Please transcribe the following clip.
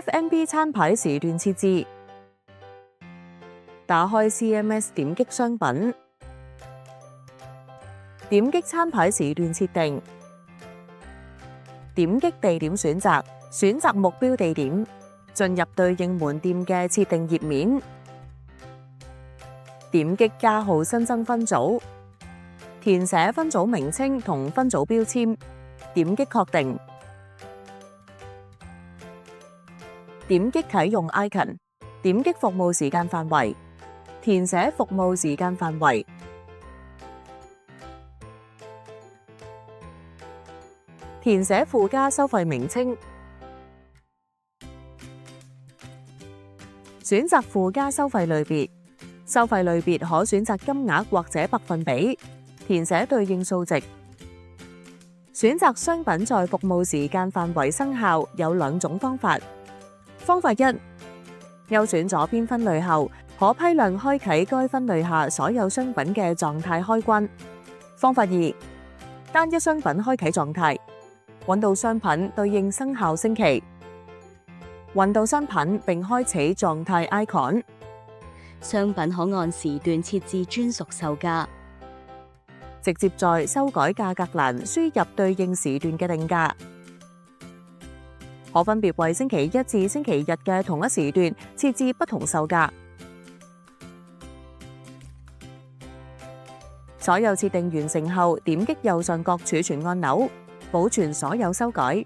F&B 餐牌時段設置。打開 CMS 點擊商品，點擊餐牌時段設定，點擊地點選擇，選擇目標地點，進入對應門店嘅設定頁面，點擊加號新增分組，填寫分組名稱同分組標籤，點擊確定，點擊啟用 icon， 點擊服務時間範圍，填寫服務時間範圍，填寫附加收費名稱，選擇附加收費類別，收費類別可選擇金額或者百分比，填寫對應數值。選擇商品在服務時間範圍生效有兩種方法。方法一，勾選左邊分類後，可批量開啟該分類下所有商品嘅狀態開關。方法二，單一商品開啟狀態，揾到商品對應生效星期，揾到商品並開啟狀態 icon。商品可按時段設置專屬售價，直接在修改價格欄輸入對應時段嘅定價，可分別為星期一至星期日嘅同一時段設置不同售價。所有設定完成後，點擊右上角儲存按鈕，保存所有修改。